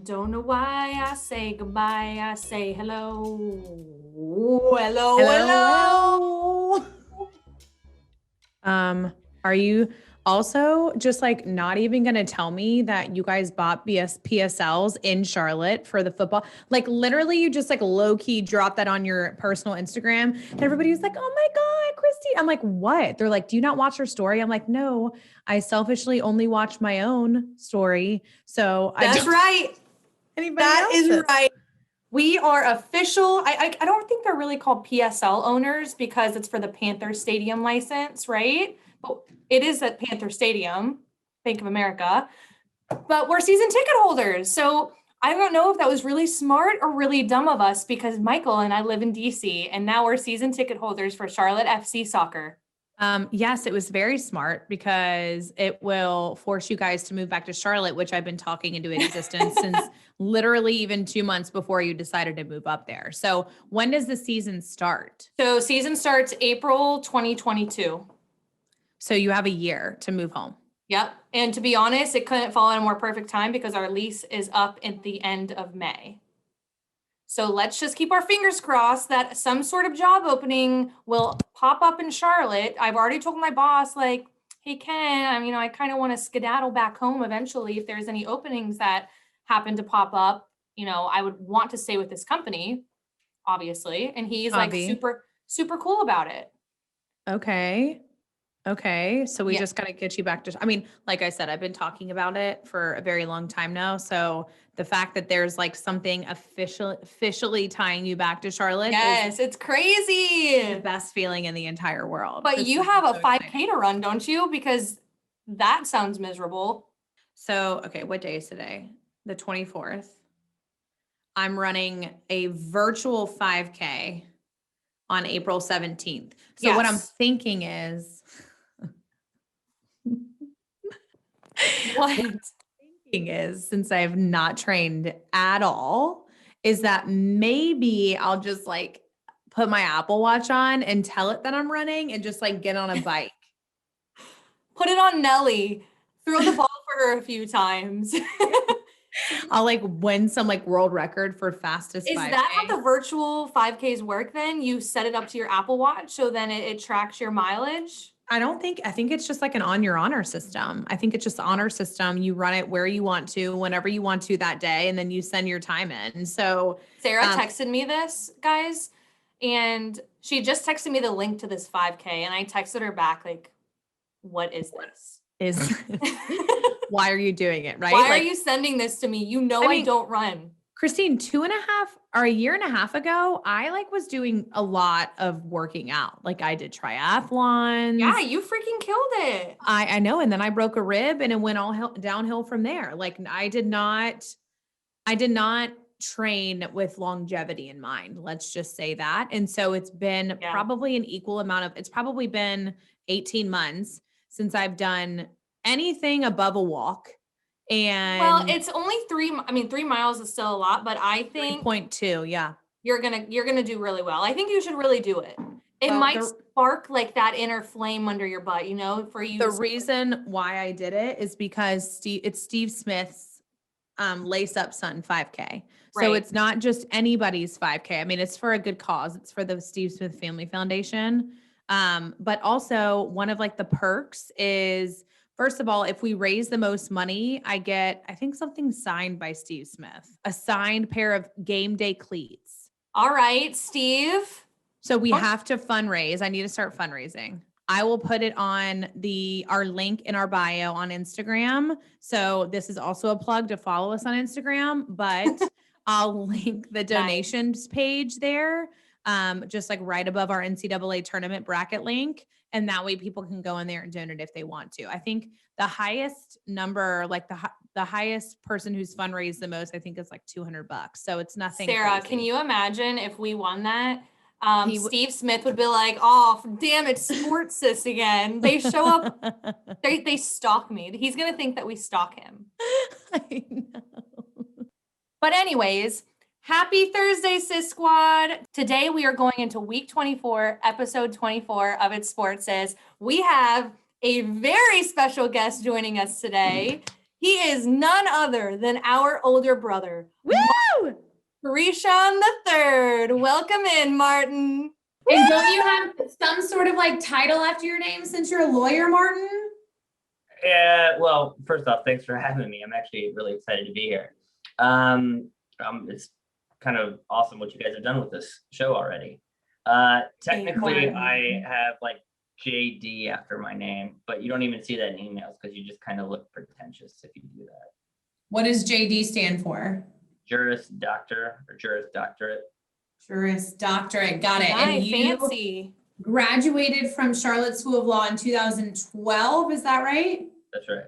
don't know why I say goodbye. I say hello. Hello. Are you also just like not even going to tell me that you guys bought PSLs in Charlotte for the football? Like literally you just like low key dropped that on your personal Instagram and everybody was like, oh my God, Christy. I'm like, what? They're like, do you not watch her story? I'm like, no, I selfishly only watch my own story. So that's right. That is right. We are official. I don't think they're really called PSL owners because it's for the Panther Stadium license, right? But it is at Panther Stadium, Bank of America. But we're season ticket holders. So I don't know if that was really smart or really dumb of us because Michael and I live in DC and now we're season ticket holders for Charlotte FC soccer. Yes, it was very smart because it will force you guys to move back to Charlotte, which I've been talking into existence since literally even 2 months before you decided to move up there. So when does the season start? So season starts April 2022. So you have a year to move home. Yep. And to be honest, it couldn't fall in a more perfect time because our lease is up at the end of May. So let's just keep our fingers crossed that some sort of job opening will pop up in Charlotte. I've already told my boss, like, hey, Ken, I kind of want to skedaddle back home eventually. If there's any openings that happen to pop up, I would want to stay with this company, obviously. And he's like super, super cool about it. Okay. So we just got to get you back to, like I said, I've been talking about it for a very long time now. So the fact that there's like something officially tying you back to Charlotte. Yes, it's crazy. The best feeling in the entire world. But you have a 5K to run, don't you? Because that sounds miserable. So, okay, what day is today? The 24th. I'm running a virtual 5K on April 17th. So what I'm thinking is, since I've not trained at all, is that maybe I'll just like put my Apple Watch on and tell it that I'm running and just like get on a bike. Put it on Nelly. Throw the ball for her a few times. I'll like win some like world record for fastest 5K. Is that how the virtual 5Ks work then? You set it up to your Apple Watch so then it tracks your mileage? I think it's just like an on your honor system. I think it's just the honor system. You run it where you want to, whenever you want to that day, and then you send your time in. So Sarah texted me this, guys, and she just texted me the link to this 5K, and I texted her back like, what is this? Why are you doing it, right? Why are you sending this to me? I don't run. Christine, 2.5 or a year and a half ago, I like was doing a lot of working out. Like I did triathlons. Yeah, you freaking killed it. I know. And then I broke a rib and it went all downhill from there. Like I did not train with longevity in mind. Let's just say that. And so it's been probably an equal amount of, it's probably been 18 months since I've done anything above a walk. And it's only 3 miles is still a lot, but I think 3.2. Yeah. You're going to do really well. I think you should really do it. It might spark like that inner flame under your butt, for you. The reason why I did it is because it's Steve Smith's Lace Up Sun 5K. So it's not just anybody's 5K. It's for a good cause. It's for the Steve Smith Family Foundation. But also one of like the perks is, first of all, if we raise the most money, I get, I think something signed by Steve Smith, a signed pair of game day cleats. All right, Steve. So we have to fundraise. I need to start fundraising. I will put it on our link in our bio on Instagram. So this is also a plug to follow us on Instagram, but I'll link the donations page there. Just like right above our NCAA tournament bracket link. And that way people can go in there and donate if they want to. I think the highest number, like the highest person who's fundraised the most, I think is like $200. So it's nothing. Sarah, can you imagine if we won that? Steve Smith would be like, oh, damn it, sports sis again. They show up, they stalk me. He's going to think that we stalk him. I know. But anyways, happy Thursday, Sis Squad. Today we are going into week 24, episode 24 of It's Sports Sis. We have a very special guest joining us today. He is none other than our older brother, Woo! Kreshon III. Welcome in, Martin. And don't you have some sort of like title after your name since you're a lawyer, Martin? Yeah, well, first off, thanks for having me. I'm actually really excited to be here. It's kind of awesome what you guys have done with this show already. Technically, I have like JD after my name, but you don't even see that in emails because you just kind of look pretentious if you do that. What does JD stand for? Juris Doctor or Juris Doctorate. Juris Doctorate. Got it. Nice, And you fancy. graduated from Charlotte School of Law in 2012. Is that right? That's right.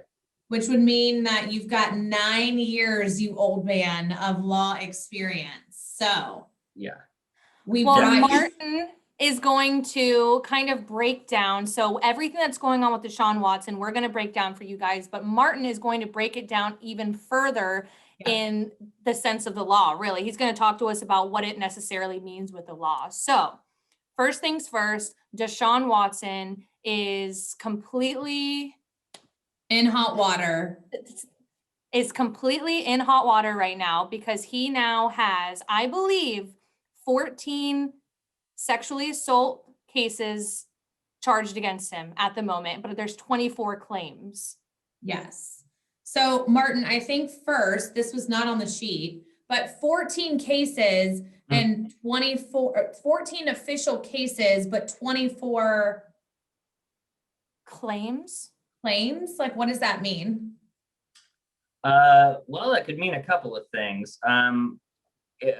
Which would mean that you've got 9 years, you old man, of law experience. So Yeah. Martin is going to kind of break down. So everything that's going on with Deshaun Watson, we're going to break down for you guys, but Martin is going to break it down even further in the sense of the law, really. He's going to talk to us about what it necessarily means with the law. So first things first, Deshaun Watson is completely in hot water. Is completely in hot water right now because he now has, I believe, 14 sexually assault cases charged against him at the moment, but there's 24 claims. Yes. So Martin, I think first, this was not on the sheet, but 14 cases and 14 official cases, but 24 claims. Like, what does that mean? Well, that could mean a couple of things.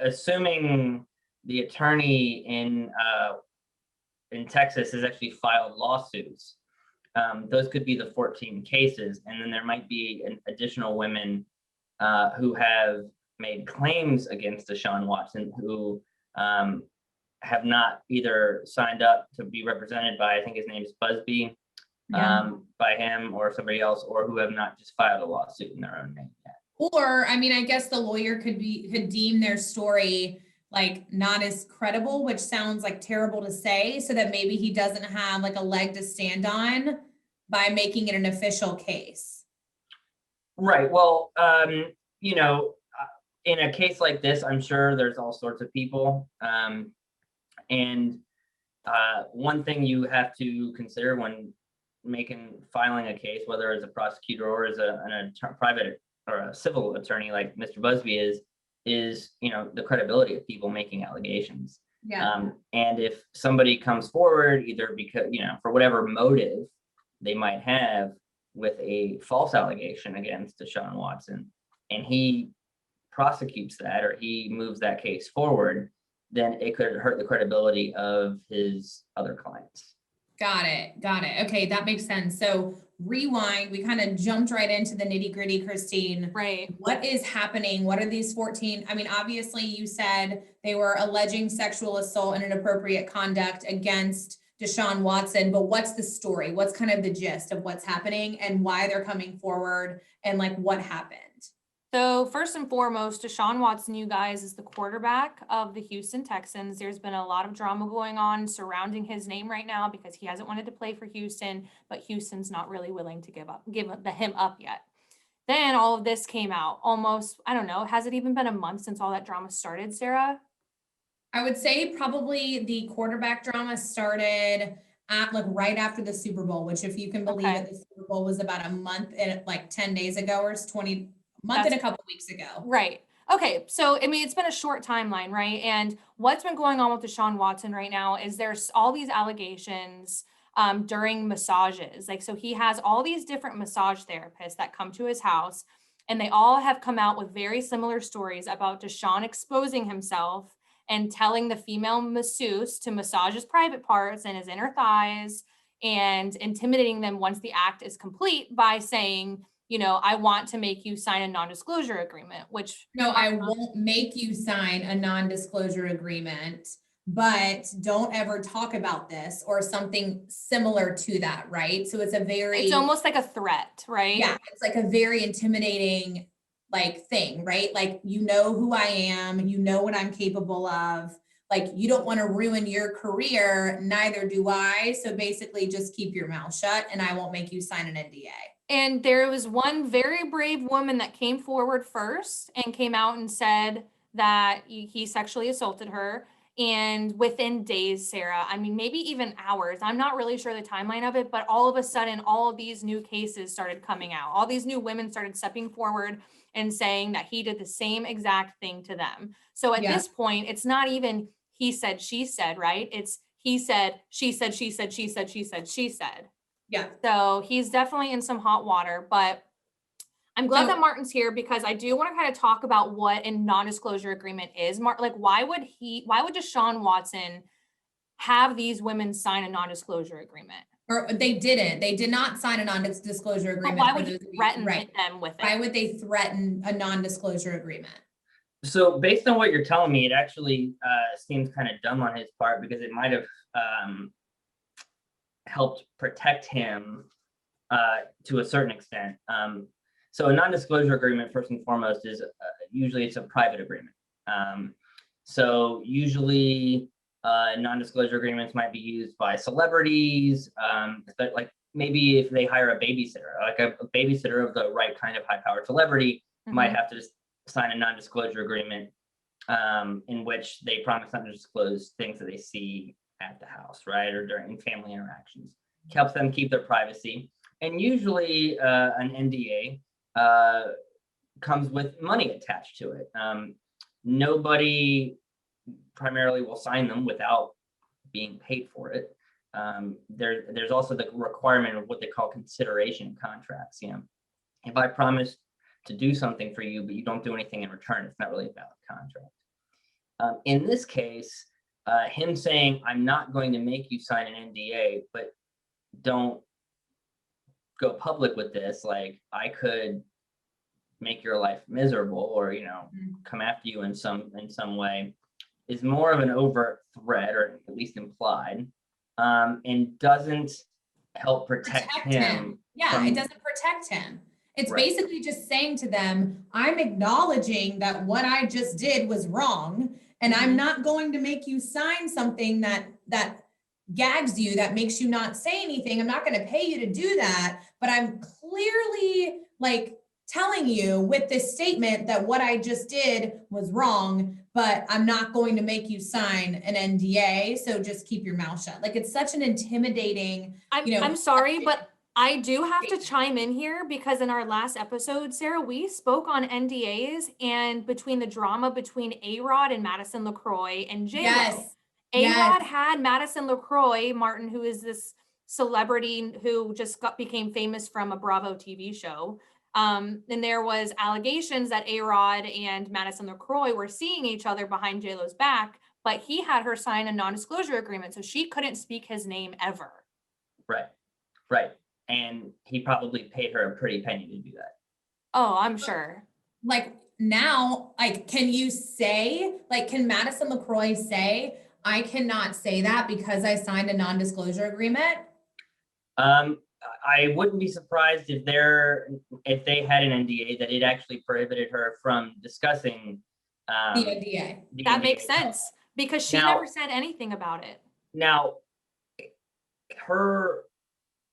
Assuming the attorney in Texas has actually filed lawsuits, those could be the 14 cases, and then there might be additional women who have made claims against Deshaun Watson who have not either signed up to be represented by, I think his name is Busby, by him or somebody else, or who have not just filed a lawsuit in their own name yet. Or, I mean, I guess the lawyer could deem their story like not as credible, which sounds like terrible to say, so that maybe he doesn't have like a leg to stand on by making it an official case. Right. Well, you know, in a case like this, I'm sure there's all sorts of people. And one thing you have to consider when filing a case, whether as a prosecutor or as a private or a civil attorney like Mr. Busby is, you know, the credibility of people making allegations. Yeah. And if somebody comes forward, either because, you know, for whatever motive they might have with a false allegation against Deshaun Watson, and he prosecutes that or he moves that case forward, then it could hurt the credibility of his other clients. Got it. Okay, that makes sense. So rewind, we kind of jumped right into the nitty gritty, Christine. Right. What is happening? What are these 14? I mean, obviously you said they were alleging sexual assault and inappropriate conduct against Deshaun Watson, but what's the story? What's kind of the gist of what's happening and why they're coming forward and like what happened? So first and foremost, Deshaun Watson, you guys, is the quarterback of the Houston Texans. There's been a lot of drama going on surrounding his name right now because he hasn't wanted to play for Houston, but Houston's not really willing to give him up yet. Then all of this came out almost, I don't know, has it even been a month since all that drama started, Sarah? I would say probably the quarterback drama started at like right after the Super Bowl, which if you can believe it, the Super Bowl was about a month and like 10 days ago or 20 month and a couple weeks ago. Right. Okay. So, I mean, it's been a short timeline, right? And what's been going on with Deshaun Watson right now is there's all these allegations during massages. Like, so he has all these different massage therapists that come to his house, and they all have come out with very similar stories about Deshaun exposing himself and telling the female masseuse to massage his private parts and his inner thighs and intimidating them once the act is complete by saying, you know, I want to make you sign a non-disclosure agreement, which. No, I won't make you sign a non-disclosure agreement, but don't ever talk about this or something similar to that, right? So it's almost like a threat, right? Yeah, it's like a very intimidating like thing, right? Like, you know who I am, you know what I'm capable of. like, you don't want to ruin your career, neither do I. So basically just keep your mouth shut and I won't make you sign an NDA. And there was one very brave woman that came forward first and came out and said that he sexually assaulted her. And within days, Sarah, I mean, maybe even hours, I'm not really sure the timeline of it, but all of a sudden, all of these new cases started coming out. All these new women started stepping forward and saying that he did the same exact thing to them. So at this point, it's not even he said, she said, right? It's he said, she said, she said, she said, she said, she said. Yeah. So he's definitely in some hot water, but I'm glad that Martin's here because I do want to kind of talk about what a non-disclosure agreement is. Like, why would Deshaun Watson have these women sign a non-disclosure agreement? Or they did not sign a non-disclosure agreement. But why would you threaten them with it? Why would they threaten a non-disclosure agreement? So based on what you're telling me, it actually seems kind of dumb on his part because it might have helped protect him to a certain extent. So a non-disclosure agreement, first and foremost, is usually it's a private agreement. So usually non-disclosure agreements might be used by celebrities, but like maybe if they hire a babysitter, like a babysitter of the right kind of high-powered celebrity might have to sign a non-disclosure agreement in which they promise not to disclose things that they see at the house, right, or during family interactions. It helps them keep their privacy. And usually an NDA comes with money attached to it. Nobody primarily will sign them without being paid for it. There's also the requirement of what they call consideration contracts. You know, if I promise to do something for you, but you don't do anything in return, it's not really a valid contract. In this case, him saying, I'm not going to make you sign an NDA, but don't go public with this, like I could make your life miserable or, you know, come after you in some way, is more of an overt threat, or at least implied, and doesn't help protect him. Yeah, it doesn't protect him. It's basically just saying to them, I'm acknowledging that what I just did was wrong, and I'm not going to make you sign something that gags you, that makes you not say anything. I'm not going to pay you to do that, but I'm clearly like telling you with this statement that what I just did was wrong, but I'm not going to make you sign an NDA. So just keep your mouth shut. Like, it's such an intimidating, I'm sorry, but I do have to chime in here because in our last episode, Sarah, we spoke on NDAs and between the drama between A-Rod and Madison LaCroix and J-Lo. A-Rod had Madison LaCroix, Martin, who is this celebrity who just became famous from a Bravo TV show. And there was allegations that A-Rod and Madison LaCroix were seeing each other behind J-Lo's back, but he had her sign a non-disclosure agreement, so she couldn't speak his name ever. Right. And he probably paid her a pretty penny to do that. Oh, I'm sure. Like, now, like, can Madison LaCroix say, I cannot say that because I signed a non-disclosure agreement? I wouldn't be surprised if they had an NDA that it actually prohibited her from discussing the NDA. That makes sense because she never said anything about it. Now, her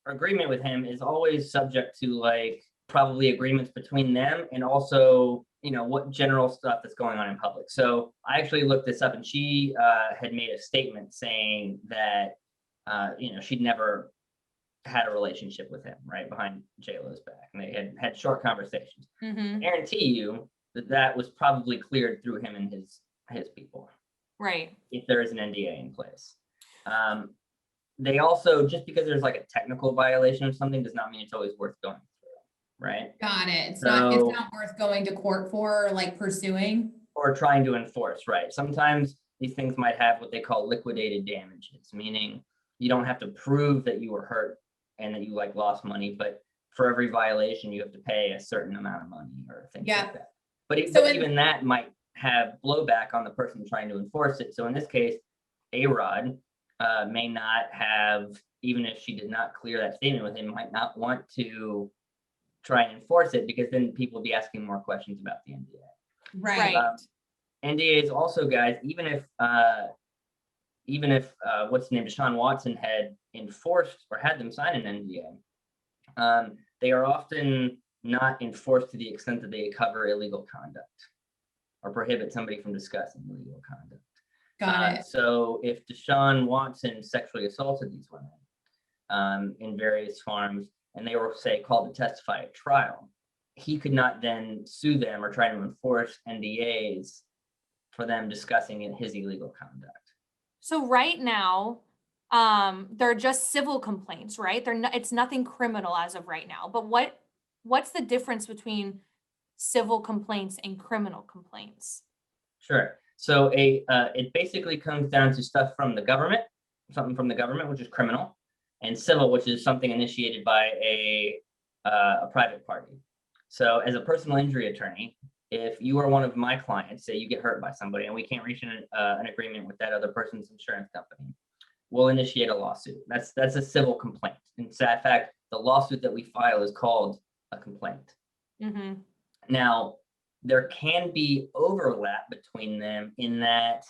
agreement with him is always subject to like probably agreements between them and also, you know, what general stuff that's going on in public. So I actually looked this up and she had made a statement saying that, you know, she'd never had a relationship with him right behind J-Lo's back. And they had short conversations. I guarantee you that was probably cleared through him and his people. Right. If there is an NDA in place. They also, just because there's like a technical violation of something does not mean it's always worth going through, right? Got it. It's not worth going to court for, or like pursuing. Or trying to enforce, right? Sometimes these things might have what they call liquidated damages, meaning you don't have to prove that you were hurt and that you like lost money, but for every violation you have to pay a certain amount of money or things like that. But even that might have blowback on the person trying to enforce it. So in this case, A-Rod may not have, even if she did not clear that statement with him, might not want to try and enforce it because then people will be asking more questions about the NDA. Right. NDAs also, guys, even if even if what's the name, Deshaun Watson had enforced or had them sign an NDA, they are often not enforced to the extent that they cover illegal conduct or prohibit somebody from discussing illegal conduct. Got it. So if Deshaun Watson sexually assaulted these women in various forms, and they were, say, called to testify at trial, he could not then sue them or try to enforce NDAs for them discussing his illegal conduct. So right now, they're just civil complaints, right? It's nothing criminal as of right now. But what's the difference between civil complaints and criminal complaints? Sure. So it basically comes down to stuff from the government, something from the government, which is criminal, and civil, which is something initiated by a private party. So as a personal injury attorney, if you are one of my clients, say you get hurt by somebody and we can't reach an agreement with that other person's insurance company, we'll initiate a lawsuit. That's a civil complaint. In fact, the lawsuit that we file is called a complaint. Mm-hmm. Now, there can be overlap between them in that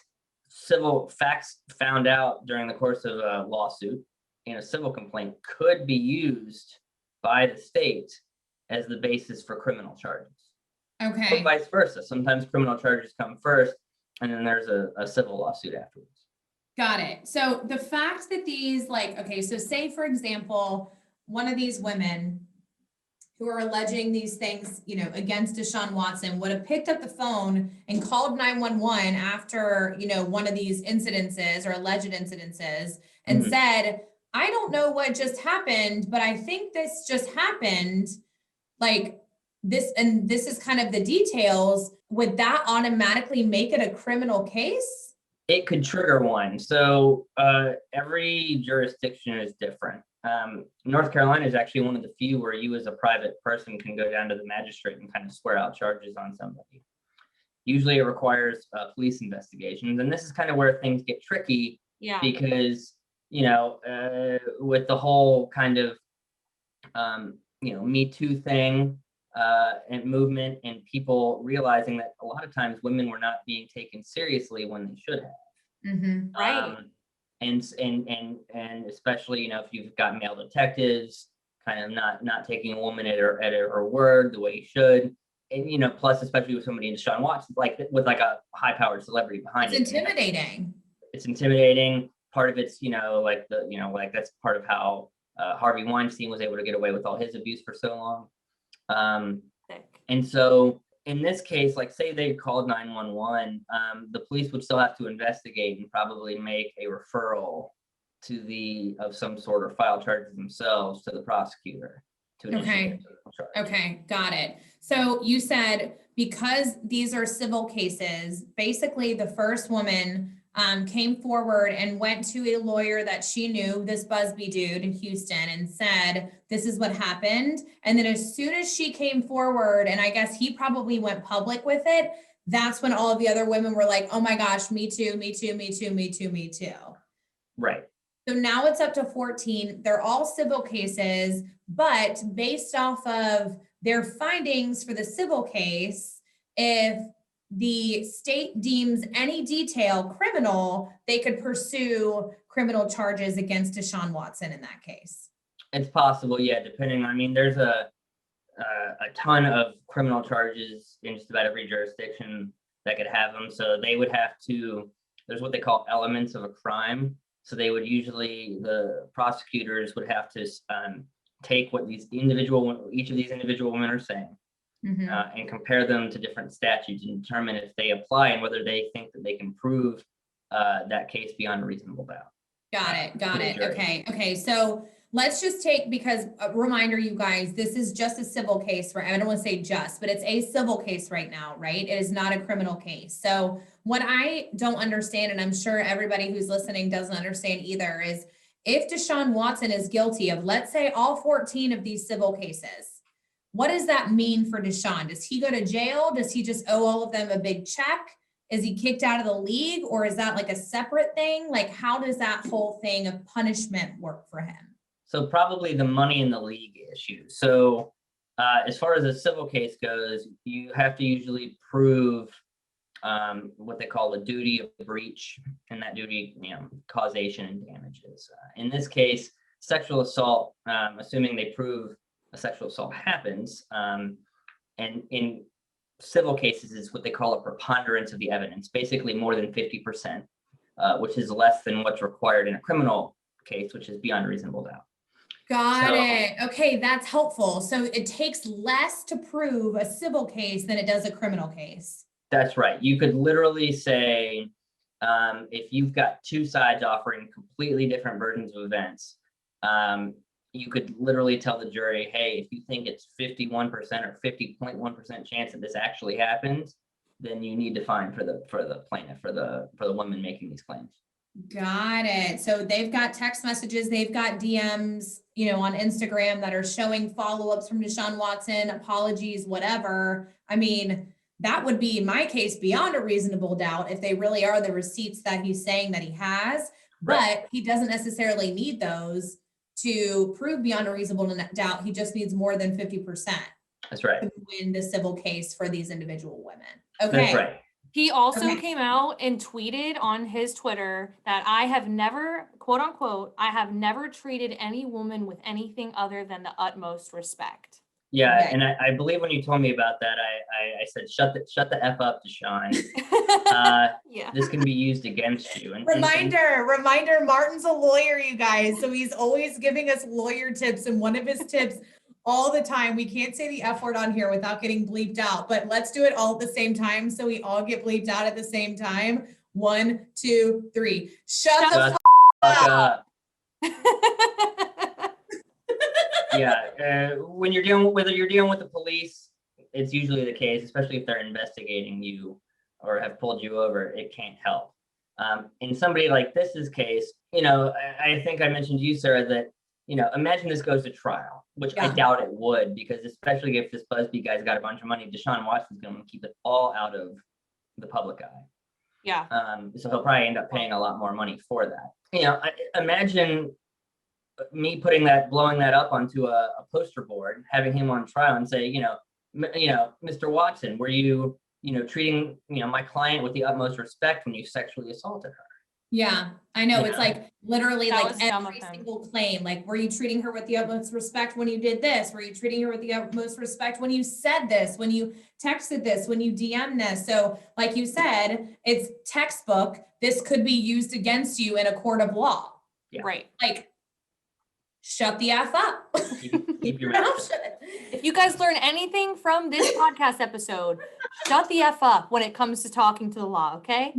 civil facts found out during the course of a lawsuit in a civil complaint could be used by the state as the basis for criminal charges. Okay. Or vice versa. Sometimes criminal charges come first, and then there's a civil lawsuit afterwards. Got it. So the fact that these, so say, for example, one of these women who are alleging these things, against Deshaun Watson would have picked up the phone and called 911 after, one of these incidences or alleged incidences and said, I don't know what just happened, but I think this just happened. This is kind of the details. Would that automatically make it a criminal case? It could trigger one. So every jurisdiction is different. North Carolina is actually one of the few where you as a private person can go down to the magistrate and kind of swear out charges on somebody. Usually it requires police investigations. And this is kind of where things get tricky, because, with the whole kind of, Me Too thing and movement, and people realizing that a lot of times women were not being taken seriously when they should have. Mm-hmm. Right. And especially, if you've got male detectives kind of not taking a woman at her word the way you should. And, plus, especially with somebody in Deshaun Watson, with a high powered celebrity behind it. It's intimidating. It's intimidating. Part of it's, that's part of how Harvey Weinstein was able to get away with all his abuse for so long. And so in this case, say they called 911, the police would still have to investigate and probably make a referral of some sort, or file charges themselves to the prosecutor to initiate a charge. Okay, got it. So you said because these are civil cases, basically the first woman came forward and went to a lawyer that she knew, this Busby dude in Houston, and said, this is what happened. And then as soon as she came forward, and I guess he probably went public with it, that's when all of the other women were like, oh my gosh, me too, me too, me too, me too, me too. Right. So now it's up to 14. They're all civil cases, but based off of their findings for the civil case, if the state deems any detail criminal, they could pursue criminal charges against Deshaun Watson in that case. It's possible, yeah, depending. There's a ton of criminal charges in just about every jurisdiction that could have them. So they would have to, there's what they call elements of a crime. So they would the prosecutors would have to take what each of these individual women are saying, and compare them to different statutes and determine if they apply and whether they think that they can prove that case beyond a reasonable doubt. Got it. Okay. So let's just take, because a reminder, you guys, this is just a civil case, right? I don't want to say just, but it's a civil case right now, right? It is not a criminal case. So what I don't understand, and I'm sure everybody who's listening doesn't understand either, is if Deshaun Watson is guilty of, let's say, all 14 of these civil cases, what does that mean for Deshaun? Does he go to jail? Does he just owe all of them a big check? Is he kicked out of the league, or is that a separate thing? How does that whole thing of punishment work for him? So probably the money in the league issue. So as far as a civil case goes, you have to usually prove what they call a duty of breach, and that duty, causation and damages. In this case, sexual assault, assuming they prove a sexual assault happens, and in civil cases is what they call a preponderance of the evidence, basically more than 50%, which is less than what's required in a criminal case, which is beyond reasonable doubt. Got it. Okay, that's helpful. So it takes less to prove a civil case than it does a criminal case. That's right. You could literally say, if you've got two sides offering completely different versions of events, you could literally tell the jury, hey, if you think it's 51% or 50.1% chance that this actually happened, then you need to fine for the plaintiff, for the woman making these claims. Got it. So they've got text messages, they've got DMs, on Instagram that are showing follow-ups from Deshaun Watson, apologies, whatever. I mean, that would be, in my case, beyond a reasonable doubt if they really are the receipts that he's saying that he has, but he doesn't necessarily need those to prove beyond a reasonable doubt. He just needs more than 50%. That's right. To win the civil case for these individual women. Okay. That's right. He also came out and tweeted on his Twitter that I have never, quote unquote, I have never treated any woman with anything other than the utmost respect. Yeah, Okay. and I believe when you told me about that, I said, shut the F up, Deshaun. Yeah. This can be used against you. And Reminder, Martin's a lawyer, you guys. So he's always giving us lawyer tips. And one of his tips all the time, we can't say the F word on here without getting bleeped out, but let's do it all at the same time. So we all get bleeped out at the same time. 1, 2, 3. Shut the fuck up. Yeah, when whether you're dealing with the police, it's usually the case, especially if they're investigating you or have pulled you over, it can't help. In somebody like this's case, I think I mentioned to you, Sarah, that, imagine this goes to trial, which I doubt it would, because especially if this Busby guy's got a bunch of money, Deshaun Watson's going to keep it all out of the public eye. Yeah. So he'll probably end up paying a lot more money for that. Imagine me blowing that up onto a poster board, having him on trial and say, Mr. Watson, were you, treating, my client with the utmost respect when you sexually assaulted her? Yeah, I know. It's like literally That like was dumb of every him. single claim. Like, were you treating her with the utmost respect when you did this? Were you treating her with the utmost respect when you said this, when you texted this, when you DM'd this? So like you said, it's textbook. This could be used against you in a court of law. Yeah. Right. Like, shut the F up. Keep your mouth shut. If you guys learn anything from this podcast episode, shut the F up when it comes to talking to the law, okay?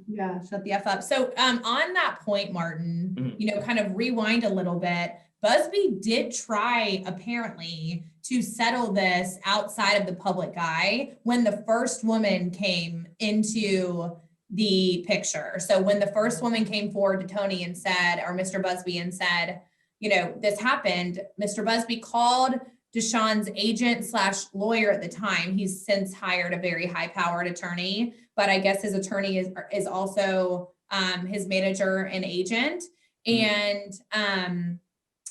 Yeah, shut the F up. So on that point, Martin, kind of rewind a little bit. Busby did try, apparently, to settle this outside of the public eye when the first woman came into the picture. So when the first woman came forward to Tony and said, or Mr. Busby, and said, this happened, Mr. Busby called Deshaun's agent / lawyer at the time. He's since hired a very high powered attorney, but I guess his attorney is also his manager and agent, and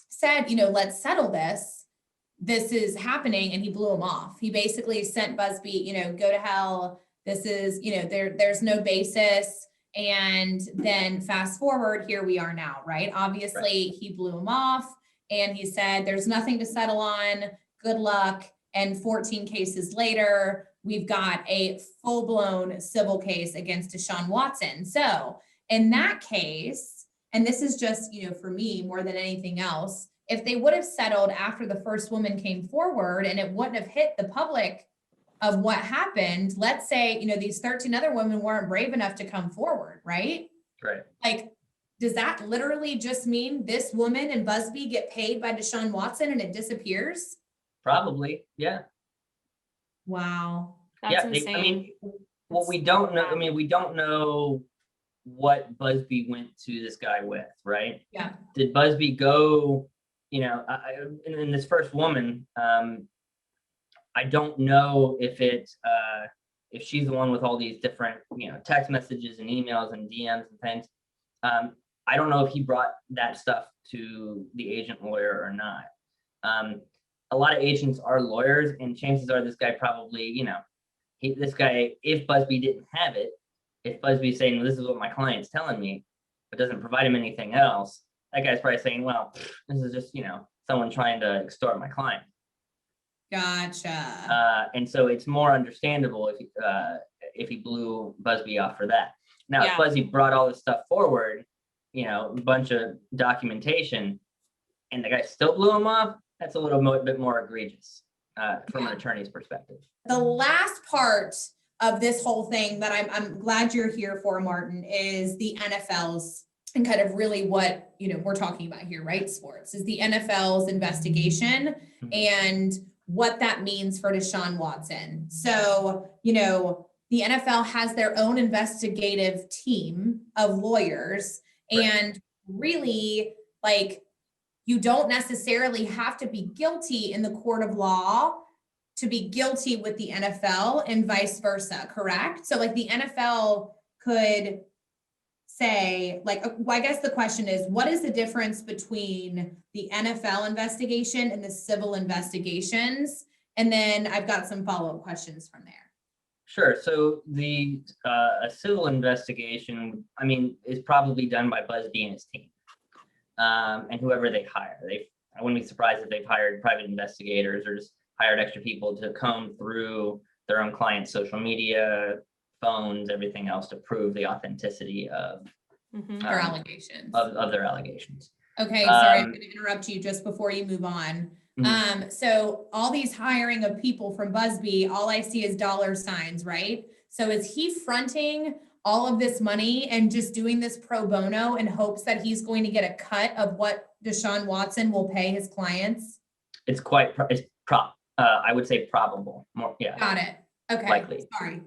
said, let's settle this. This is happening. And he blew him off. He basically sent Busby, go to hell. This is, there's no basis. And then fast forward, here we are now, right? Obviously, he blew him off and he said, there's nothing to settle on. Good luck. And 14 cases later, we've got a full-blown civil case against Deshaun Watson. So in that case, and this is just, for me, more than anything else, if they would have settled after the first woman came forward and it wouldn't have hit the public of what happened, let's say, these 13 other women weren't brave enough to come forward, right? Right. Like, does that literally just mean this woman and Busby get paid by Deshaun Watson and it disappears? Probably, yeah. Wow. That's insane. What we don't know, we don't know what Busby went to this guy with, right? Yeah. Did Busby go, in this first woman, I don't know if she's the one with all these different, text messages and emails and DMs and things. I don't know if he brought that stuff to the agent lawyer or not. A lot of agents are lawyers, and chances are this guy probably, this guy, if Busby didn't have it, if Busby's saying, well, this is what my client's telling me, but doesn't provide him anything else, that guy's probably saying, well, this is just, someone trying to extort my client. Gotcha. And so it's more understandable if he blew Busby off for that. Now, if Busby brought all this stuff forward, a bunch of documentation, and the guy still blew him off, that's a little bit more egregious from an attorney's perspective. The last part of this whole thing that I'm glad you're here for, Martin, is the NFL's and kind of really what, we're talking about here, right? Sports is the NFL's investigation and what that means for Deshaun Watson. So, the NFL has their own investigative team of lawyers, and really, you don't necessarily have to be guilty in the court of law to be guilty with the NFL and vice versa, correct? So the NFL could say, I guess the question is, what is the difference between the NFL investigation and the civil investigations? And then I've got some follow-up questions from there. Sure. So a civil investigation, is probably done by Busby and his team, and whoever they hire. I wouldn't be surprised if they've hired private investigators or just hired extra people to comb through their own client's social media, phones, everything else to prove the authenticity of their allegations. Of their allegations. Okay, sorry, I'm going to interrupt you just before you move on. So all these hiring of people from Busby, all I see is dollar signs, right? So is he fronting all of this money and just doing this pro bono in hopes that he's going to get a cut of what Deshaun Watson will pay his clients? I would say probable. More, yeah. Got it. Okay. Likely. Sorry.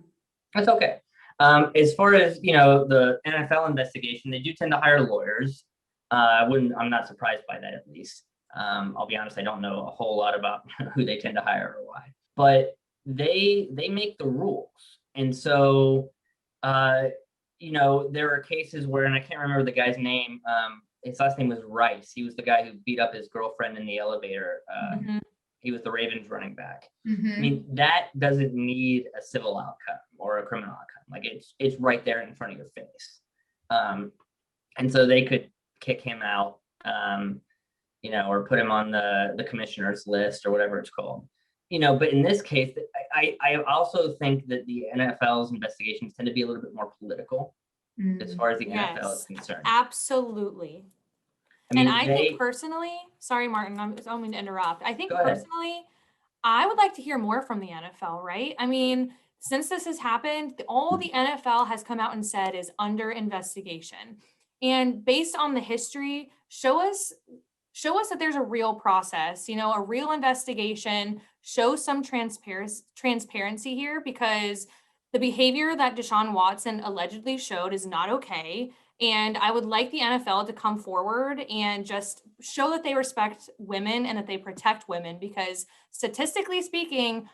That's okay. As far as the NFL investigation, they do tend to hire lawyers. I'm not surprised by that, at least. I'll be honest, I don't know a whole lot about who they tend to hire or why, but they make the rules. And so, there are cases where, and I can't remember the guy's name. His last name was Rice. He was the guy who beat up his girlfriend in the elevator. He was the Ravens running back. That doesn't need a civil outcome or a criminal outcome. It's right there in front of your face. And so they could kick him out, or put him on the commissioner's list or whatever it's called. But in this case, I also think that the NFL's investigations tend to be a little bit more political as far as the NFL is concerned. Absolutely. I think personally, sorry, Martin, I don't mean to interrupt. I think personally, I would like to hear more from the NFL, right? Since this has happened, all the NFL has come out and said is under investigation. And based on the history, show us that there's a real process, a real investigation, show some transparency here, because the behavior that Deshaun Watson allegedly showed is not okay. And I would like the NFL to come forward and just show that they respect women and that they protect women, because statistically speaking,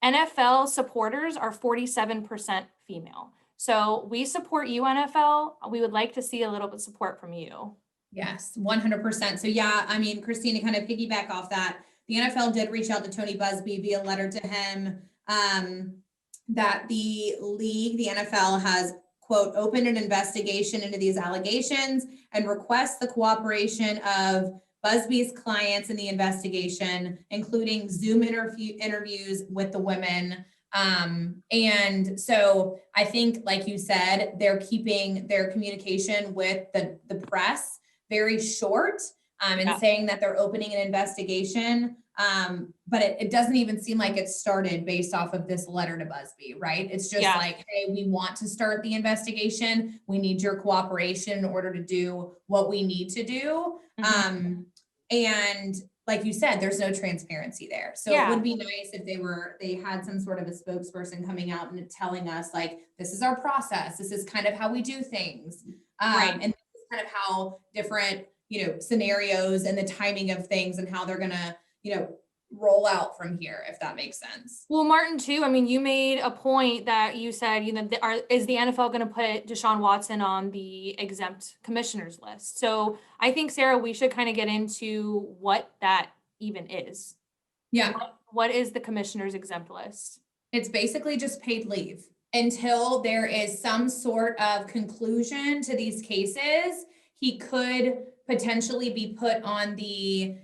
NFL supporters are 47% female. So we support you, NFL. We would like to see a little bit of support from you. Yes, 100%. So yeah, Christine, to kind of piggyback off that, the NFL did reach out to Tony Busby via letter to him, that the league, the NFL has, quote, opened an investigation into these allegations and requests the cooperation of Busby's clients in the investigation, including Zoom interviews with the women. And so I think, like you said, they're keeping their communication with the press very short, and saying that they're opening an investigation. But it doesn't even seem like it started based off of this letter to Busby, right? It's just hey, we want to start the investigation. We need your cooperation in order to do what we need to do. And like you said, there's no transparency there. So it would be nice if they had some sort of a spokesperson coming out and telling us, this is our process. This is kind of how we do things. And this is kind of how different, scenarios and the timing of things and how they're going to, roll out from here, if that makes sense. Well, Martin, too, you made a point that you said, is the NFL going to put Deshaun Watson on the exempt commissioners list? So I think, Sarah, we should kind of get into what that even is. Yeah. What is the commissioners exempt list? It's basically just paid leave until there is some sort of conclusion to these cases. He could potentially be put on the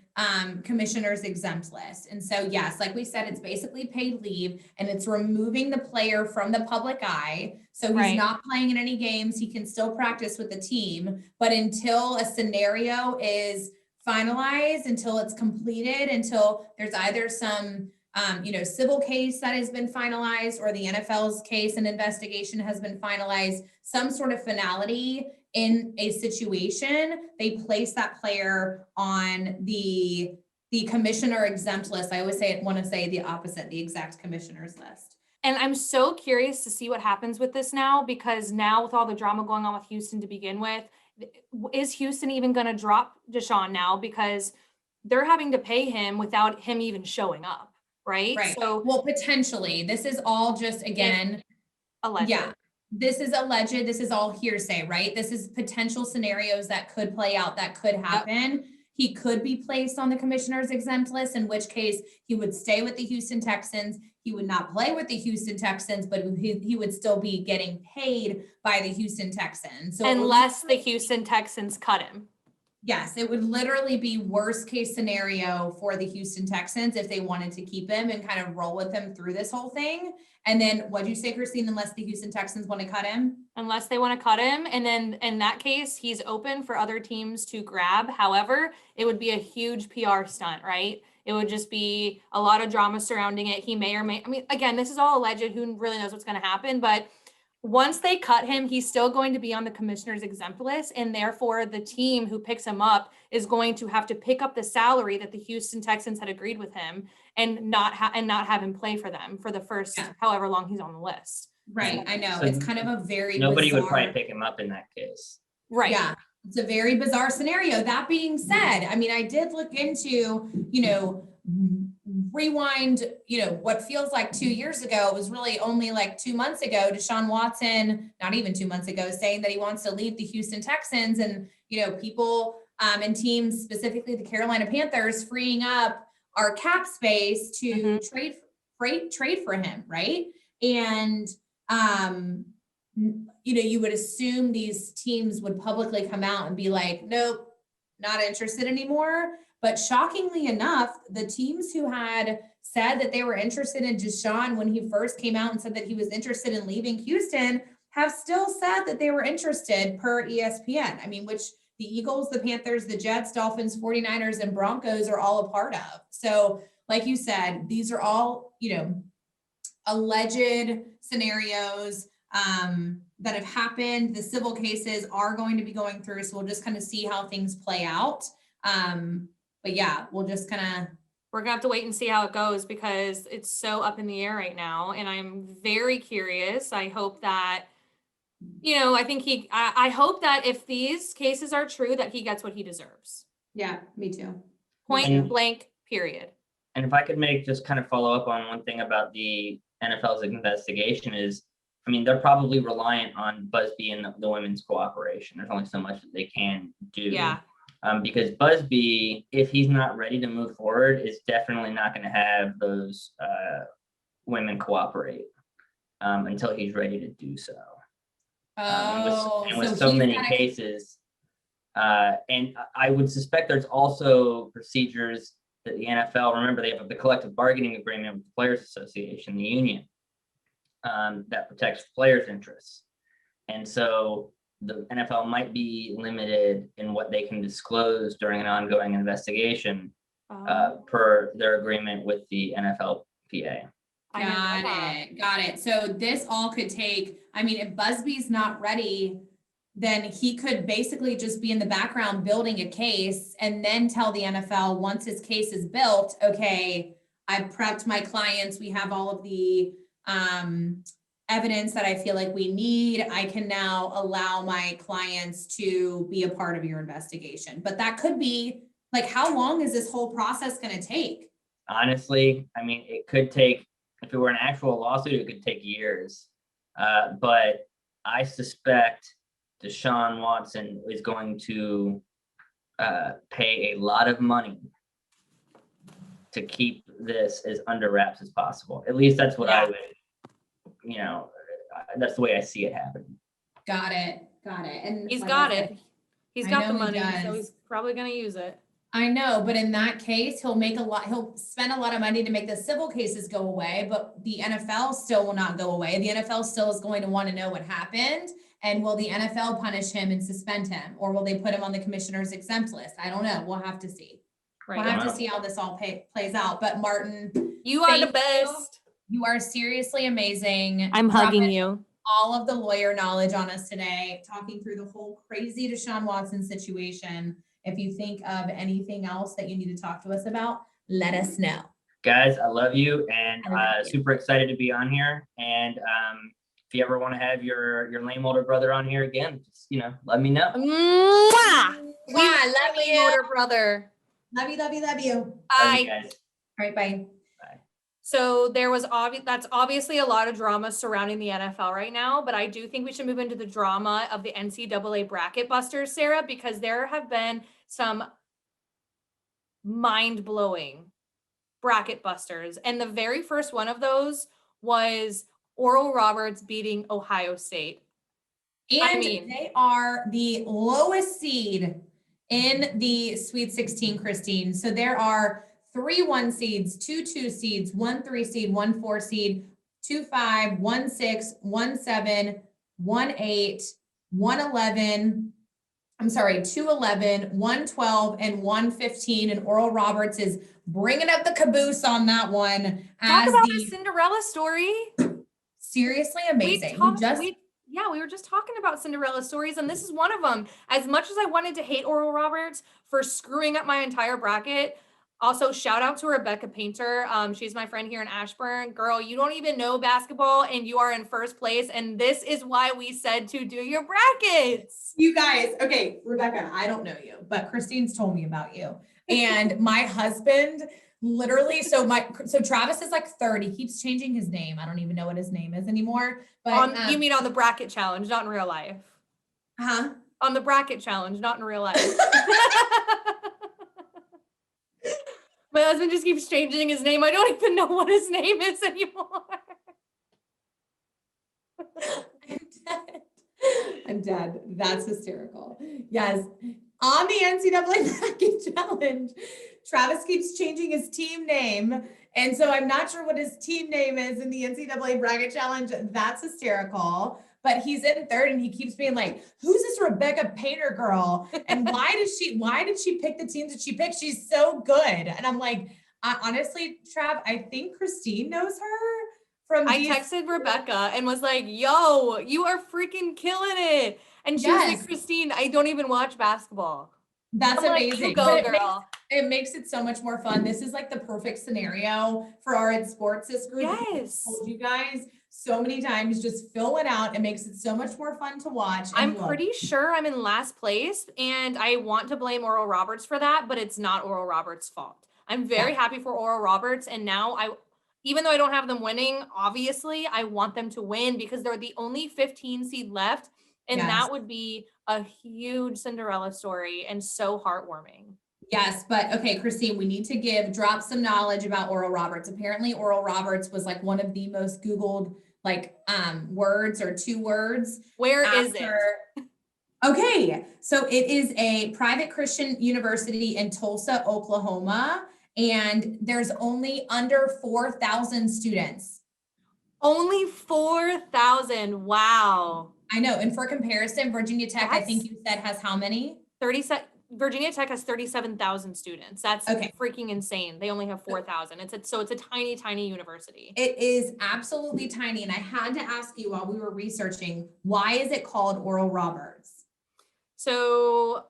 commissioner's exempt list. And so, yes, like we said, it's basically paid leave and it's removing the player from the public eye. So he's Right. not playing in any games. He can still practice with the team, but until a scenario is finalized, until it's completed, until there's either some civil case that has been finalized or the NFL's case and investigation has been finalized, some sort of finality in a situation, they place that player on the commissioner exempt list. I always want to say the opposite, the exact commissioner's list. And I'm so curious to see what happens with this now, because now with all the drama going on with Houston to begin with, is Houston even going to drop Deshaun now? Because they're having to pay him without him even showing up, right? Right. So, well, potentially, this is all just, again, alleged. yeah, this is alleged. This is all hearsay, right? This is potential scenarios that could play out, that could happen. He could be placed on the commissioner's exempt list, in which case he would stay with the Houston Texans. He would not play with the Houston Texans, but he would still be getting paid by the Houston Texans. So Unless the Houston Texans cut him. yes, it would literally be worst case scenario for the Houston Texans if they wanted to keep him and kind of roll with him through this whole thing. And then what'd you say, Christine, unless the Houston Texans want to cut him? Unless they want to cut him. And then in that case, he's open for other teams to grab. However, it would be a huge PR stunt, right? It would just be a lot of drama surrounding it. He may or may, I mean, again, this is all alleged. Who really knows what's going to happen? But once they cut him, he's still going to be on the commissioner's exempt list. And therefore, the team who picks him up is going to have to pick up the salary that the Houston Texans had agreed with him and not have him play for them for the first however long he's on the list. Right. I know. So it's kind of a very Nobody bizarre, would probably pick him up in that case. Right. Yeah. It's a very bizarre scenario. That being said, I mean, I did look into, rewind, what feels like 2 years ago. It was really only like 2 months ago. Deshaun Watson, not even 2 months ago, saying that he wants to leave the Houston Texans, and, people and teams, specifically the Carolina Panthers, freeing up our cap space to trade for him. Right. And, you would assume these teams would publicly come out and be like, nope, not interested anymore. But shockingly enough, the teams who had said that they were interested in Deshaun when he first came out and said that he was interested in leaving Houston have still said that they were interested, per ESPN. I mean, which the Eagles, the Panthers, the Jets, Dolphins, 49ers, and Broncos are all a part of. So like you said, these are all, alleged scenarios that have happened. The civil cases are going to be going through. So we'll just kind of see how things play out. But yeah, we'll just we're gonna have to wait and see how it goes, because it's so up in the air right now. And I'm very curious. I hope that, I hope that if these cases are true, that he gets what he deserves. Yeah, me too. Point blank, period. And if I could just kind of follow up on one thing about the NFL's investigation is, I mean, they're probably reliant on Busby and the women's cooperation. There's only so much that they can do. Yeah. Because Busby, if he's not ready to move forward, is definitely not going to have those women cooperate until he's ready to do so. And with so many cases, and I would suspect there's also procedures that the NFL, remember, they have the collective bargaining agreement with the Players Association, the union, that protects players' interests. And so the NFL might be limited in what they can disclose during an ongoing investigation per their agreement with the NFLPA. Got it. So this all could take, I mean, if Busby's not ready, then he could basically just be in the background building a case and then tell the NFL, once his case is built, okay, I've prepped my clients. We have all of the evidence that I feel like we need. I can now allow my clients to be a part of your investigation. But that could be like, how long is this whole process going to take? Honestly, I mean, it could take, if it were an actual lawsuit, it could take years. But I suspect Deshaun Watson is going to pay a lot of money to keep this as under wraps as possible. At least that's what I Yeah. would, that's the way I see it happening. Got it. And He's like got I said, it. He's I got the know he money, so does. he's probably gonna use it. I know, but in that case, he'll spend a lot of money to make the civil cases go away, but the NFL still will not go away. The NFL still is going to want to know what happened. And will the NFL punish him and suspend him? Or will they put him on the commissioner's exempt list? I don't know. We'll have to see. We'll Right. have to Wow. see how this all plays out. But Martin, You are the thank best. you are seriously amazing. I'm hugging Dropping you. all of the lawyer knowledge on us today, talking through the whole crazy Deshaun Watson situation. If you think of anything else that you need to talk to us about, let us know. Guys, I love you, and I love you. super excited to be on here. And if you ever want to have your lame older brother on here again, just let me know. Mwah! We Mwah, love love you. older brother. Love you, love you, love you. All Love you Bye. guys. right, bye. So there was that's obviously a lot of drama surrounding the NFL right now, but I do think we should move into the drama of the NCAA bracket busters, Sarah, because there have been some mind-blowing bracket busters. And the very first one of those was Oral Roberts beating Ohio State. And mean- they are the lowest seed in the Sweet 16, Christine. So there are 3 1 seeds, 2 2 seeds, 1 3 seed, 1 4 seed, 2 5, 1 6, 1 7, 1 8, 1 11. I'm sorry, 2 11, 1 12, and 1 15. And Oral Roberts is bringing up the caboose on that one. Talk As about the a Cinderella story. seriously amazing. We were just talking about Cinderella stories, and this is one of them. As much as I wanted to hate Oral Roberts for screwing up my entire bracket, also shout out to Rebecca Painter. She's my friend here in Ashburn. Girl, you don't even know basketball, and you are in first place, and this is why we said to do your brackets. You guys, okay, Rebecca, I don't know you, but Christine's told me about you. And my husband literally, so Travis is like 30, keeps changing his name. I don't even know what his name is anymore. But You mean on the bracket challenge, not in real life. huh? On the bracket challenge, not in real life. My husband just keeps changing his name. I don't even know what his name is anymore. I'm dead. That's hysterical. Yes. On the NCAA bracket challenge, Travis keeps changing his team name. And so I'm not sure what his team name is in the NCAA bracket challenge. That's hysterical. But he's in third and he keeps being like, who's this Rebecca Painter girl? And why did she pick the teams that she picked? She's so good. And I'm like, honestly, Trav, I think Christine knows her from I texted Rebecca and was like, yo, you are freaking killing it. And she was Yes. like, Christine, I don't even watch basketball. That's I'm like, amazing. you go, But girl. it makes it so much more fun. This is like the perfect scenario for our In Sports This group. Yes. I told you guys so many times, just fill it out. It makes it so much more fun to watch. And I'm look, pretty sure I'm in last place, and I want to blame Oral Roberts for that, but it's not Oral Roberts' fault. I'm very happy for Oral Roberts, and now even though I don't have them winning, obviously, I want them to win because they're the only 15 seed left, and Yes. that would be a huge Cinderella story and so heartwarming. Yes, but okay, Christine, we need to drop some knowledge about Oral Roberts. Apparently, Oral Roberts was like one of the most Googled words or 2 words. Where is it? Okay, so it is a private Christian university in Tulsa, Oklahoma, and there's only under 4,000 students. Only 4,000. Wow. I know, and for comparison, Virginia Tech, I think you said, has how many? Virginia Tech has 37,000 students. That's Okay. freaking insane. They only have 4,000. It's a tiny, tiny university. It is absolutely tiny, and I had to ask you while we were researching, why is it called Oral Roberts? So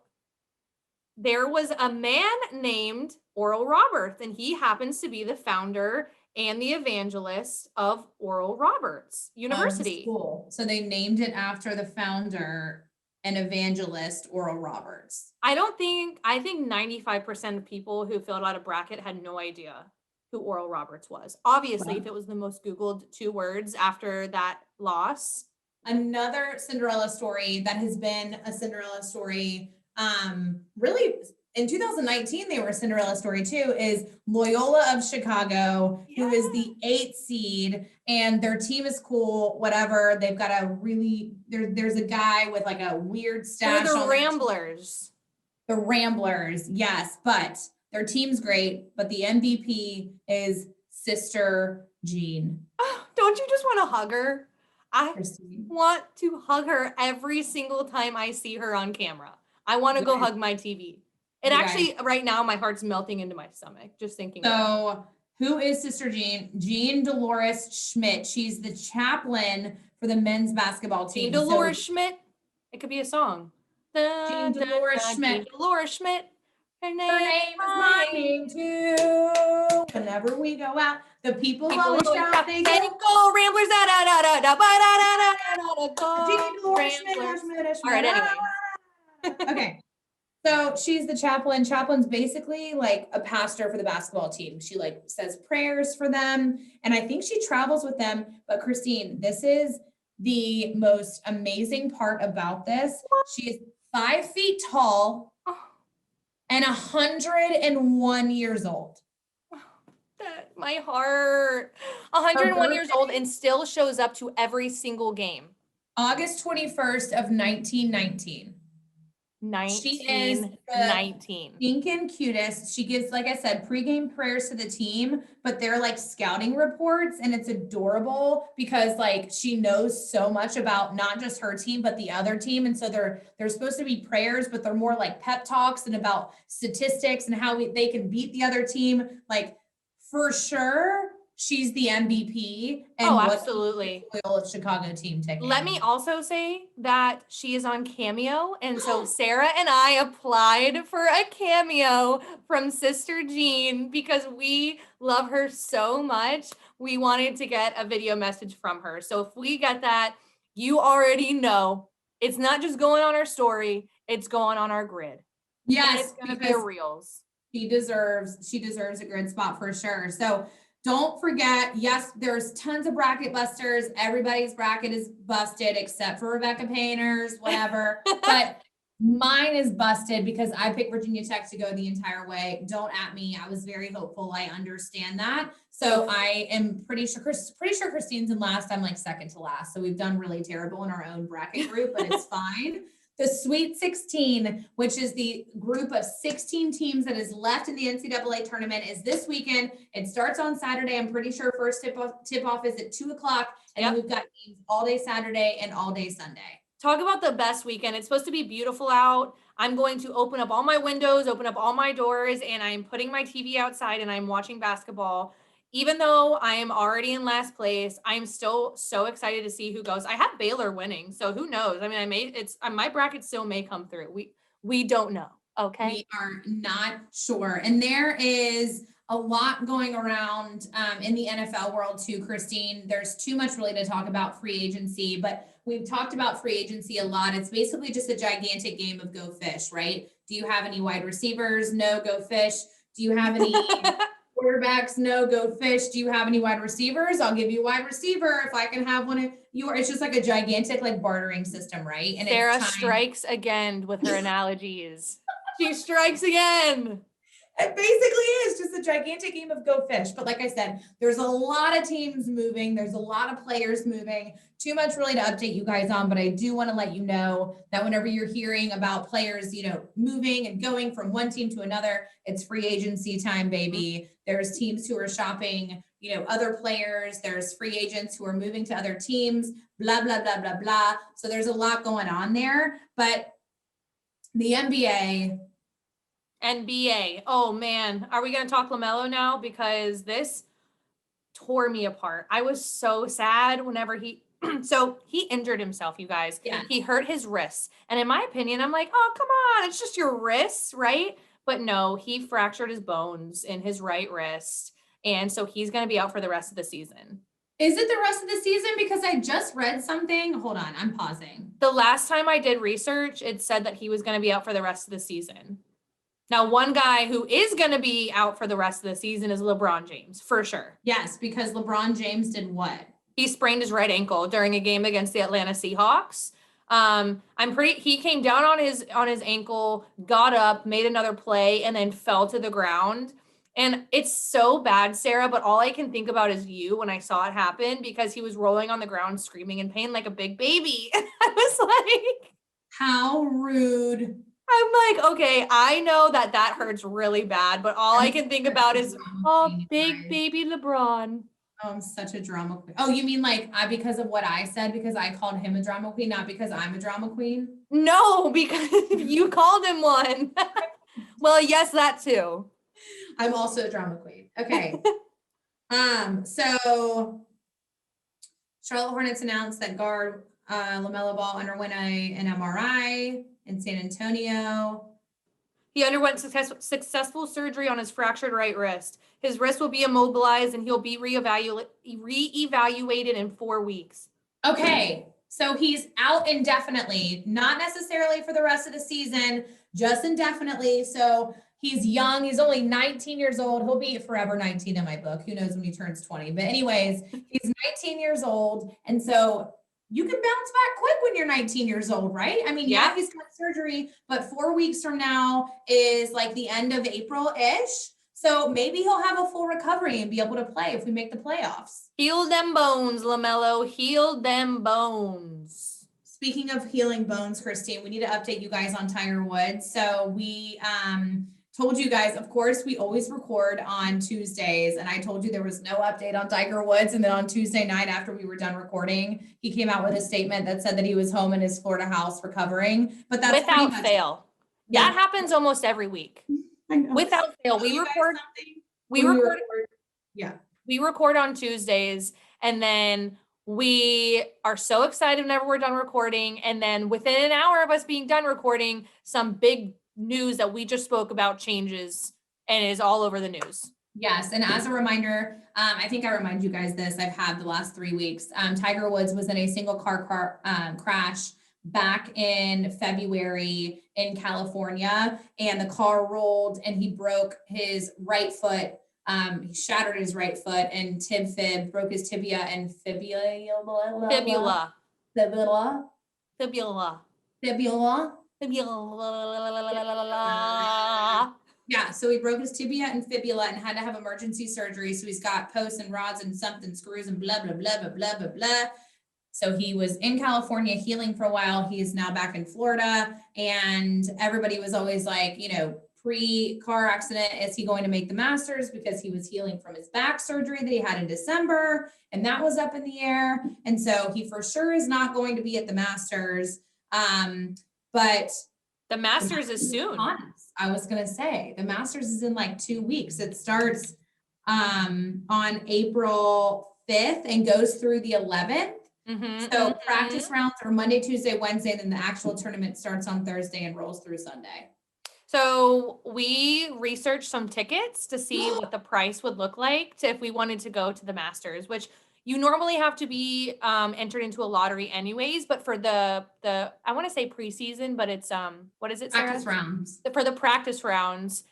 there was a man named Oral Roberts, and he happens to be the founder and the evangelist of Oral Roberts University. School. So they named it after the founder and evangelist, Oral Roberts. I think 95% of people who filled out a bracket had no idea who Oral Roberts was. Obviously, Wow. if it was the most Googled 2 words after that loss. Another Cinderella story that has been a Cinderella story, really in 2019, they were a Cinderella story too, is Loyola of Chicago, who is the 8th seed, and their team is cool, whatever. They've got a really, there's a guy with like a weird stash. They're the on their team. Ramblers. The Ramblers, yes, but their team's great, but the MVP is Sister Jean. Don't you just want to hug her? I Christine. want to hug her every single time I see her on camera. I want to go hug my TV. It You actually, right now, my heart's melting into my stomach just thinking. So, who is Sister Jean? Jean Dolores Schmidt. She's the chaplain for the men's basketball team. Jean Dolores Schmidt. It could be a song. Jean Dolores Schmidt. Jean Dolores Schmidt. Her name is my name too. Whenever we go out, the people always shout, they go Ramblers, da da da da da da da da da da. Jean Dolores Schmidt. All right, anyway. Okay. So she's the chaplain. Chaplain's basically like a pastor for the basketball team. She like says prayers for them. And I think she travels with them. But Christine, this is the most amazing part about this. She is 5 feet tall and 101 years old. My heart. 101 years old and still shows up to every single game. August 21st of 1919. She is 19. pink and cutest. She gives, like I said, pregame prayers to the team, but they're like scouting reports, and it's adorable because like she knows so much about not just her team but the other team, and so they're supposed to be prayers, but they're more like pep talks and about statistics and how they can beat the other team. Like for sure, she's the MVP. And absolutely. Loyola Chicago team taking. Let me also say that she is on Cameo. And so Sarah and I applied for a cameo from Sister Jean because we love her so much. We wanted to get a video message from her. So if we get that, you already know it's not just going on our story, it's going on our grid. Yes, and it's going to be a Reels. She deserves a grid spot for sure. So don't forget, yes, there's tons of bracket busters. Everybody's bracket is busted except for Rebecca Painter's, whatever. But mine is busted because I picked Virginia Tech to go the entire way. Don't at me. I was very hopeful. I understand that. So I am pretty sure Christine's in last. I'm like second to last. So we've done really terrible in our own bracket group, but it's fine. The Sweet 16, which is the group of 16 teams that is left in the NCAA tournament, is this weekend. It starts on Saturday. I'm pretty sure first tip-off is at 2:00. And we've got games all day Saturday and all day Sunday. Talk about the best weekend. It's supposed to be beautiful out. I'm going to open up all my windows, open up all my doors, and I'm putting my TV outside and I'm watching basketball. Even though I am already in last place, I'm still so excited to see who goes. I have Baylor winning, so who knows? I mean, my bracket still may come through. We don't know. Okay, we are not sure, and there is a lot going around in the NFL world too, Christine. There's too much really to talk about free agency, but we've talked about free agency a lot. It's basically just a gigantic game of go fish, right? Do you have any wide receivers? No, go fish. Do you have any quarterbacks? No, go fish. Do you have any wide receivers? I'll give you a wide receiver if I can have one of you. It's just like a gigantic like bartering system, right? And Sarah strikes again with her analogies. She strikes again. It basically is just a gigantic game of go fish. But like I said, there's a lot of teams moving. There's a lot of players moving. Too much really to update you guys on, but I do want to let you know that whenever you're hearing about players, moving and going from one team to another, it's free agency time, baby. There's teams who are shopping, other players. There's free agents who are moving to other teams, blah, blah, blah, blah, blah. So there's a lot going on there, but the NBA. Oh man, are we going to talk LaMelo now? Because this tore me apart. I was so sad whenever he injured himself, you guys. Yeah. He hurt his wrists. And in my opinion, I'm like, oh, come on. It's just your wrists, right? But no, he fractured his bones in his right wrist. And so he's going to be out for the rest of the season. Is it the rest of the season? Because I just read something. Hold on, I'm pausing. The last time I did research, it said that he was going to be out for the rest of the season. Now, one guy who is going to be out for the rest of the season is LeBron James, for sure. Yes, because LeBron James did what? He sprained his right ankle during a game against the Atlanta Seahawks. He came down on his ankle, got up, made another play, and then fell to the ground. And it's so bad, Sarah, but all I can think about is you when I saw it happen, because he was rolling on the ground screaming in pain like a big baby. I was like, How rude. I'm like, okay, I know that hurts really bad, but all I can think about is, oh, big baby LeBron. Oh, I'm such a drama queen. Oh, you mean like because of what I said, because I called him a drama queen, not because I'm a drama queen? No, because you called him one. Well, yes, that too. I'm also a drama queen. Okay. So Charlotte Hornets announced that guard LaMelo Ball underwent an MRI in San Antonio. He underwent successful surgery on his fractured right wrist. His wrist will be immobilized and he'll be reevaluated in 4 weeks. Okay, so he's out indefinitely, not necessarily for the rest of the season, just indefinitely. So he's young. He's only 19 years old. He'll be forever 19 in my book. Who knows when he turns 20? But anyways, he's 19 years old. And so you can bounce back quick when you're 19 years old, right? I mean, yeah, he's got surgery, but 4 weeks from now is like the end of April-ish. So maybe he'll have a full recovery and be able to play if we make the playoffs. Heal them bones, LaMelo. Heal them bones. Speaking of healing bones, Christine, we need to update you guys on Tiger Woods. So we told you guys, of course, we always record on Tuesdays, and I told you there was no update on Tiger Woods. And then on Tuesday night, after we were done recording, he came out with a statement that said that he was home in his Florida house recovering. But that's without fail. Yeah. That happens almost every week. I know. Without fail. We record on Tuesdays, and then we are so excited whenever we're done recording. And then within an hour of us being done recording, some big news that we just spoke about changes and is all over the news. Yes. And as a reminder, I think I remind you guys this, I've had the last 3 weeks. Tiger Woods was in a single car crash back in February in California, and the car rolled and he broke his right foot. He shattered his right foot and fib, broke his tibia and fibula. Yeah, so he broke his tibia and fibula and had to have emergency surgery. So he's got posts and rods and something, screws and blah, blah, blah, blah, blah, blah, blah. So he was in California healing for a while. He is now back in Florida. And everybody was always like, pre-car accident, is he going to make the Masters? Because he was healing from his back surgery that he had in December. And that was up in the air. And so he for sure is not going to be at the Masters. But the Masters is soon. I was going to say the Masters is in like 2 weeks. It starts on April 5th and goes through the 11th. So practice rounds are Monday, Tuesday, Wednesday, and then the actual tournament starts on Thursday and rolls through Sunday. So we researched some tickets to see what the price would look like if we wanted to go to the Masters, which you normally have to be entered into a lottery anyways. But for the I want to say preseason, but it's what is it, Sarah? Practice rounds. For the practice rounds,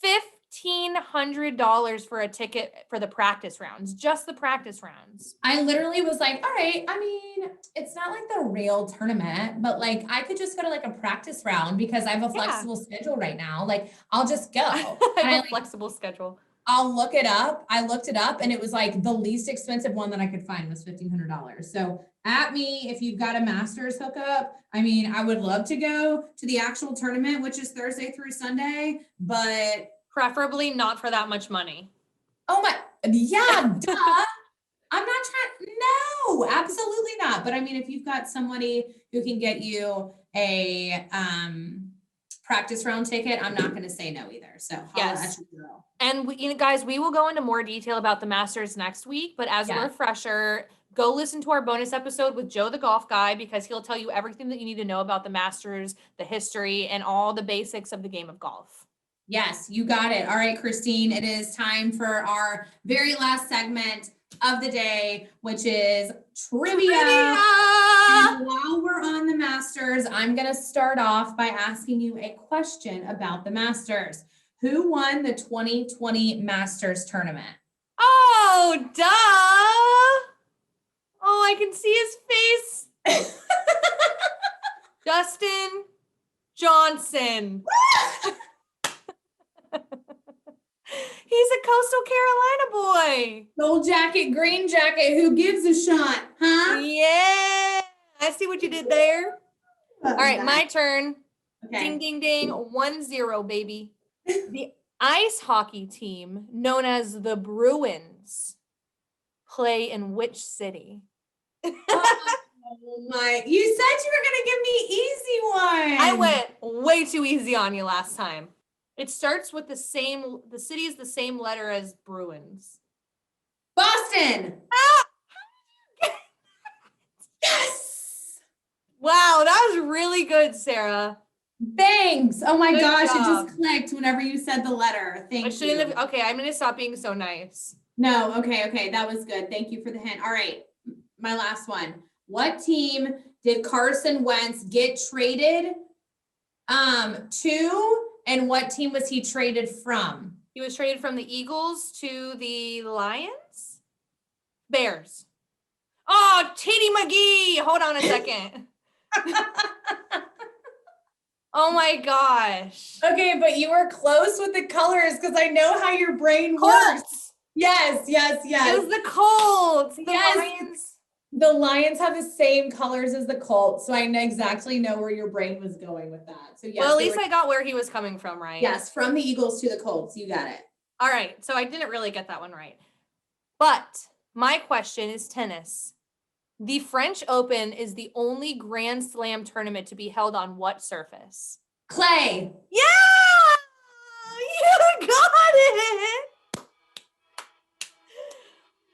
$1,500 for a ticket for the practice rounds, just the practice rounds. I literally was like, all right, I mean, it's not like the real tournament, but like I could just go to like a practice round because I have a flexible schedule right now. Like I'll just go. I have a flexible schedule. I'll look it up. I looked it up and it was like the least expensive one that I could find was $1,500. So at me, if you've got a Masters hookup, I mean, I would love to go to the actual tournament, which is Thursday through Sunday, but preferably not for that much money. Oh my, yeah, duh. I'm not trying, no, absolutely not. But I mean, if you've got somebody who can get you a practice round ticket, I'm not going to say no either. So yes. And guys, we will go into more detail about the Masters next week, but as a refresher, go listen to our bonus episode with Joe the Golf Guy, because he'll tell you everything that you need to know about the Masters, the history, and all the basics of the game of golf. Yes, you got it. All right, Christine, it is time for our very last segment of the day, which is trivia. And while we're on the Masters, I'm going to start off by asking you a question about the Masters. Who won the 2020 Masters tournament? Oh, duh. Oh, I can see his face. Dustin Johnson. He's a Coastal Carolina boy. Gold jacket, green jacket. Who gives a shot? Huh? Yeah. I see what you did there. All right, my turn. Okay. Ding, ding, ding. 1-0, baby. The ice hockey team, known as the Bruins, play in which city? Oh my, you said you were gonna give me easy one. I went way too easy on you last time. It starts with the city is the same letter as Bruins. Boston. Yes. Wow, that was really good, Sarah. Thanks. Oh my Good gosh, job. it just clicked whenever you said the letter. Thank I you. shouldn't have. Okay, I'm gonna stop being so nice. No, okay, that was good. Thank you for the hint. All right, my last one. What team did Carson Wentz get traded to, and what team was he traded from? He was traded from the Eagles to the Lions? Bears. Oh, Titty McGee. Hold on a second. Oh my gosh. Okay, but you were close with the colors because I know how your brain works. Colts. Yes. It was the Colts. The Yes. Lions. The Lions have the same colors as the Colts, so I exactly know where your brain was going with that. So yes, Well, at least I got where he was coming from, right? yes, from the Eagles to the Colts. You got it. All right. So I didn't really get that one right. But my question is tennis. The French Open is the only Grand Slam tournament to be held on what surface? Clay. Yeah! You got it!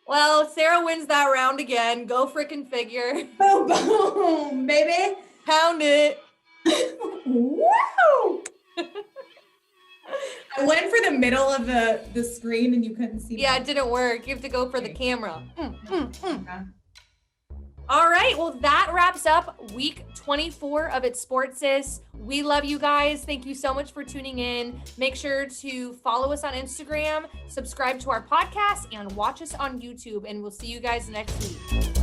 Well, Sarah wins that round again. Go frickin' figure. Boom, boom, baby. Pound it. Wow. I went for the middle of the screen and you couldn't see. Yeah, me. it didn't work. You have to go for the camera. Okay. All right, well, that wraps up week 24 of It's Sports Sis. We love you guys. Thank you so much for tuning in. Make sure to follow us on Instagram, subscribe to our podcast, and watch us on YouTube. And we'll see you guys next week.